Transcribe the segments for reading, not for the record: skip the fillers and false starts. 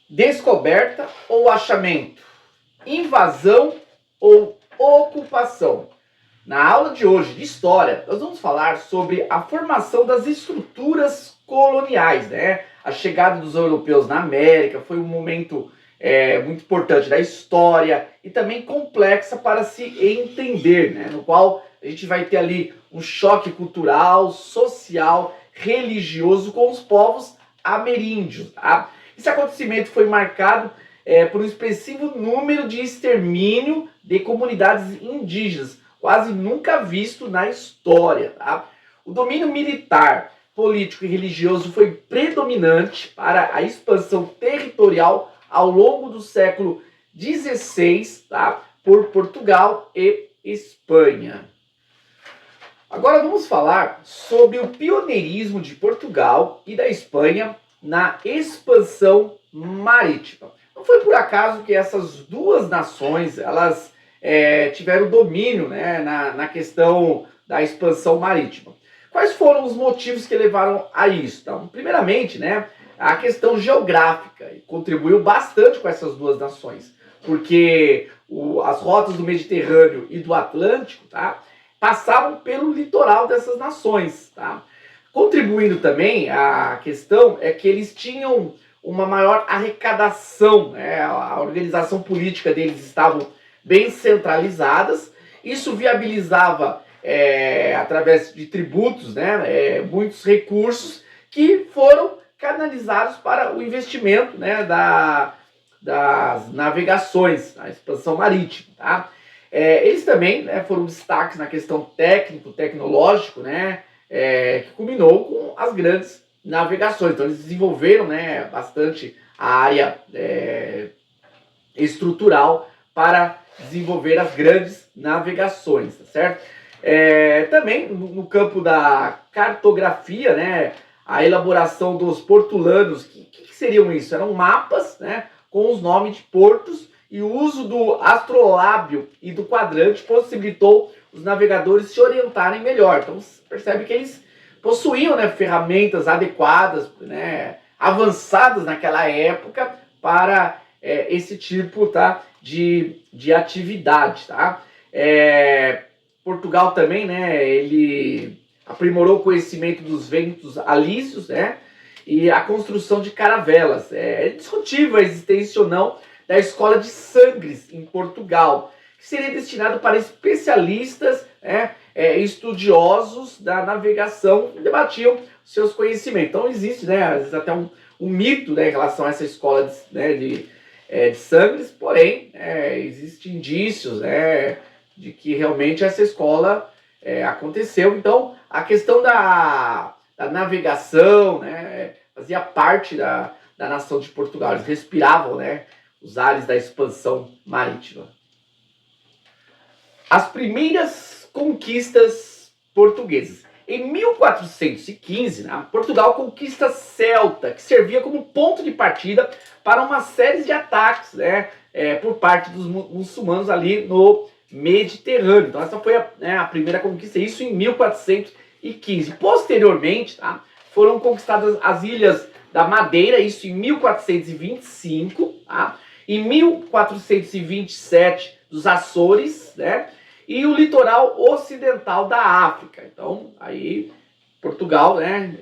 Descoberta ou achamento? Invasão ou ocupação? Na aula de hoje de História, nós vamos falar sobre a formação das estruturas coloniais, né? A chegada dos europeus na América foi um momento muito importante da história e também complexa para se entender, né? No qual a gente vai ter ali um choque cultural, social, religioso com os povos ameríndios, tá? Esse acontecimento foi marcado por um expressivo número de extermínio de comunidades indígenas, quase nunca visto na história. Tá? O domínio militar, político e religioso foi predominante para a expansão territorial ao longo do século XVI, tá? Por Portugal e Espanha. Agora vamos falar sobre o pioneirismo de Portugal e da Espanha na expansão marítima. Não foi por acaso que essas duas nações elas tiveram domínio, né, na questão da expansão marítima. Quais foram os motivos que levaram a isso? Então, primeiramente, né, a questão geográfica contribuiu bastante com essas duas nações, porque as rotas do Mediterrâneo e do Atlântico, tá, passavam pelo litoral dessas nações, tá? Contribuindo também, a questão é que eles tinham uma maior arrecadação, né? A organização política deles estava bem centralizadas, isso viabilizava, através de tributos, né? Muitos recursos que foram canalizados para o investimento, né? Das navegações, a expansão marítima, tá? Eles também, né, foram destaques na questão técnico-tecnológico, né? Que culminou com as grandes navegações. Então, eles desenvolveram, né, bastante a área estrutural para desenvolver as grandes navegações, tá certo? Também no campo da cartografia, né, a elaboração dos portulanos, que seriam isso? Eram mapas, né, com os nomes de portos, e o uso do astrolábio e do quadrante possibilitou os navegadores se orientarem melhor. Então, você percebe que eles possuíam, né, ferramentas adequadas, né, avançadas naquela época para esse tipo, tá, de atividade. Tá? Portugal também, né, ele aprimorou o conhecimento dos ventos alísios, né, e a construção de caravelas. É discutível a existência ou não da escola de Sangres, em Portugal, que seria destinado para especialistas, né, estudiosos da navegação, que debatiam seus conhecimentos. Então existe, né, às vezes até um mito, né, em relação a essa escola de Sangres, porém existem indícios, né, de que realmente essa escola aconteceu. Então a questão da navegação, né, fazia parte da nação de Portugal. Eles respiravam, né, os ares da expansão marítima. As primeiras conquistas portuguesas. Em 1415, né, Portugal conquista Celta, que servia como ponto de partida para uma série de ataques, né, por parte dos muçulmanos ali no Mediterrâneo. Então essa foi a primeira conquista, isso em 1415. Posteriormente, tá, foram conquistadas as ilhas da Madeira, isso em 1425, tá? Em 1427, dos Açores, né? E o litoral ocidental da África. Então, aí, Portugal, né,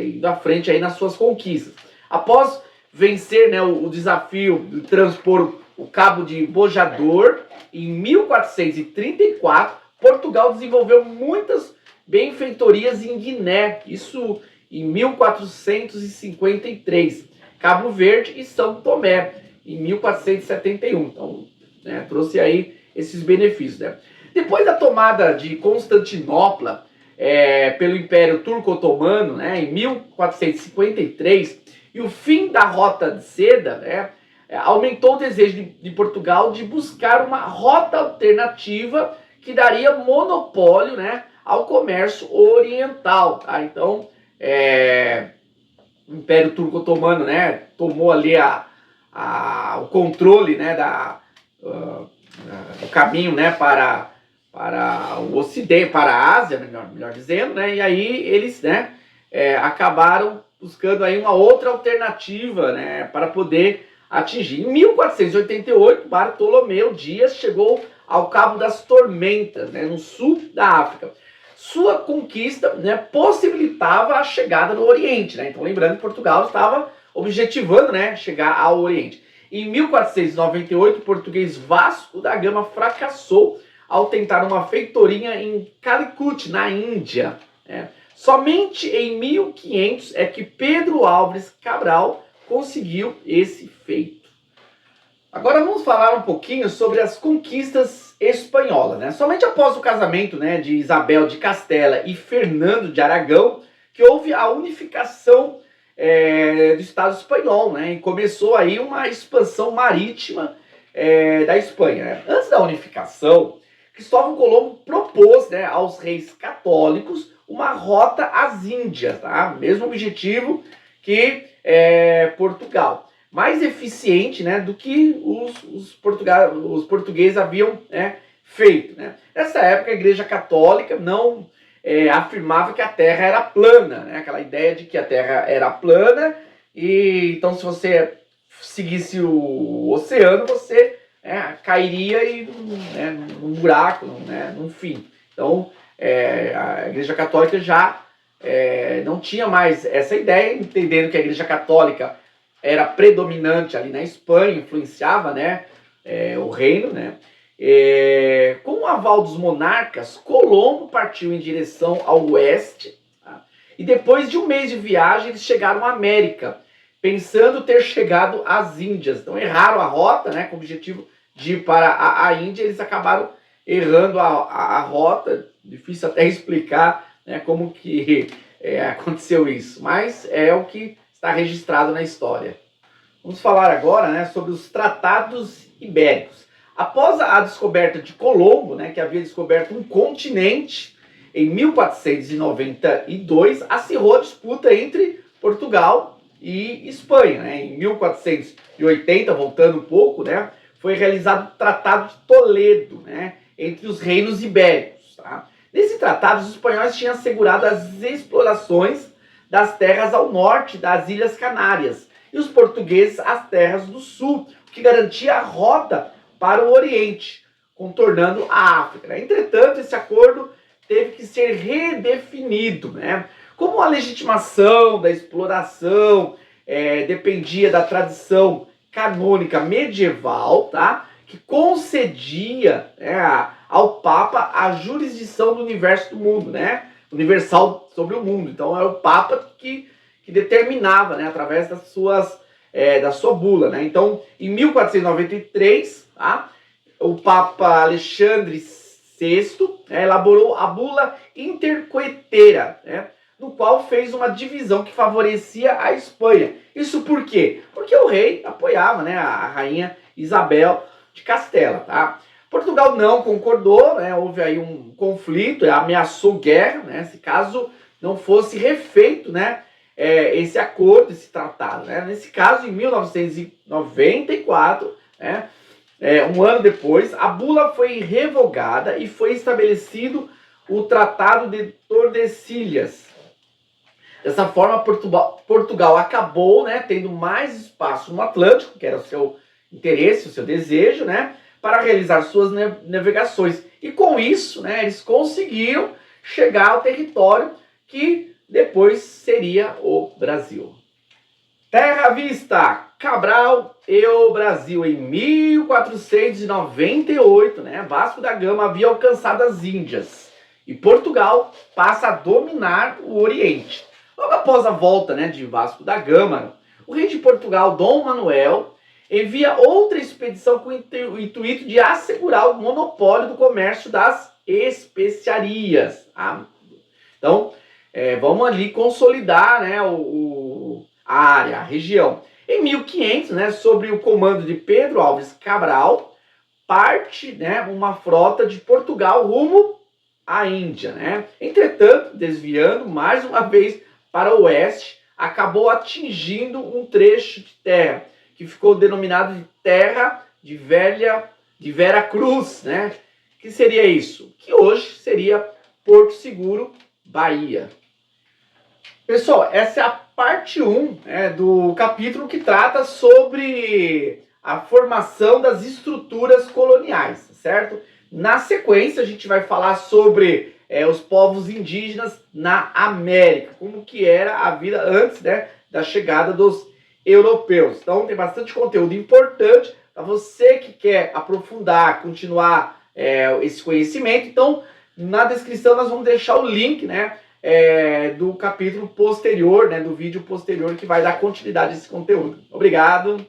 indo à frente aí nas suas conquistas. Após vencer, né, o desafio de transpor o Cabo de Bojador, em 1434, Portugal desenvolveu muitas benfeitorias em Guiné, isso em 1453, Cabo Verde e São Tomé, em 1471. Então, né, trouxe aí esses benefícios. Né? Depois da tomada de Constantinopla pelo Império Turco-Otomano, né, em 1453, e o fim da Rota de Seda, né, aumentou o desejo de Portugal de buscar uma rota alternativa que daria monopólio, né, ao comércio oriental. Tá? Então, o Império Turco-Otomano, né, tomou ali o controle, né, do caminho, né, para o Ocidente, para a Ásia, melhor dizendo, né, e aí eles, né, acabaram buscando aí uma outra alternativa, né, para poder atingir. Em 1488, Bartolomeu Dias chegou ao Cabo das Tormentas, né, no sul da África. Sua conquista, né, possibilitava a chegada no Oriente, né? Então, lembrando que Portugal estava objetivando, né, chegar ao Oriente. Em 1498, o português Vasco da Gama fracassou ao tentar uma feitoria em Calicut, na Índia, né? Somente em 1500 é que Pedro Álvares Cabral conseguiu esse feito. Agora vamos falar um pouquinho sobre as conquistas espanholas, né? Somente após o casamento, né, de Isabel de Castela e Fernando de Aragão que houve a unificação do Estado espanhol, né? E começou aí uma expansão marítima da Espanha, né? Antes da unificação, Cristóvão Colombo propôs, né, aos reis católicos uma rota às Índias, tá? Mesmo objetivo que Portugal. Mais eficiente, né, do que os portugueses haviam, né, feito, né? Nessa época, a Igreja Católica não afirmava que a Terra era plana, né? Aquela ideia de que a Terra era plana e então se você seguisse o oceano, você cairia num buraco, num fim. Então, a Igreja Católica já não tinha mais essa ideia, entendendo que a Igreja Católica era predominante ali na Espanha, influenciava, né, o reino, né? Com o aval dos monarcas, Colombo partiu em direção ao oeste, tá? E depois de um mês de viagem, eles chegaram à América, pensando ter chegado às Índias. Então erraram a rota, né, com o objetivo de ir para a Índia, eles acabaram errando a rota. Difícil até explicar, né, como que aconteceu isso, mas é o que está registrado na história. Vamos falar agora, né, sobre os tratados ibéricos. Após a descoberta de Colombo, né, que havia descoberto um continente, em 1492, acirrou a disputa entre Portugal e Espanha, né? Em 1480, voltando um pouco, né, foi realizado o Tratado de Toledo, né, entre os reinos ibéricos. Tá? Nesse tratado, os espanhóis tinham assegurado as explorações das terras ao norte das Ilhas Canárias e os portugueses as terras do sul, o que garantia a rota para o Oriente, contornando a África, né? Entretanto, esse acordo teve que ser redefinido, né? Como a legitimação da exploração dependia da tradição canônica medieval, tá? Que concedia ao Papa a jurisdição do universo do mundo, né? Universal sobre o mundo. Então, é o Papa que determinava, né? Através das da sua bula, né? Então, em 1493, tá? O Papa Alexandre VI elaborou a bula intercoetera, né? No qual fez uma divisão que favorecia a Espanha. Isso por quê? Porque o rei apoiava, né, a rainha Isabel de Castela, tá? Portugal não concordou, né? Houve aí um conflito, ameaçou guerra, né? Se caso não fosse refeito, né, esse acordo, esse tratado, né? Nesse caso, em 1994, né, um ano depois, a bula foi revogada e foi estabelecido o Tratado de Tordesilhas. Dessa forma, Portugal acabou, né, tendo mais espaço no Atlântico, que era o seu interesse, o seu desejo, né, para realizar suas navegações. E com isso, né, eles conseguiram chegar ao território que depois seria o Brasil. Terra à vista, Cabral e o Brasil. Em 1498, né, Vasco da Gama havia alcançado as Índias e Portugal passa a dominar o Oriente. Logo após a volta, né, de Vasco da Gama, o rei de Portugal, Dom Manuel, envia outra expedição com o intuito de assegurar o monopólio do comércio das especiarias. Então, vamos ali consolidar, né, a área, a região. Em 1500, né, sob o comando de Pedro Álvares Cabral, parte, né, uma frota de Portugal rumo à Índia, né? Entretanto, desviando mais uma vez para o oeste, acabou atingindo um trecho de terra que ficou denominado de Terra de Vera Cruz, né? Que seria isso? Que hoje seria Porto Seguro, Bahia. Pessoal, essa é a parte 1, do capítulo que trata sobre a formação das estruturas coloniais, certo? Na sequência, a gente vai falar sobre os povos indígenas na América, como que era a vida antes, né, da chegada dos europeus. Então, tem bastante conteúdo importante para você que quer aprofundar, continuar esse conhecimento. Então, na descrição nós vamos deixar o link, né, do capítulo posterior, né, do vídeo posterior que vai dar continuidade a esse conteúdo. Obrigado!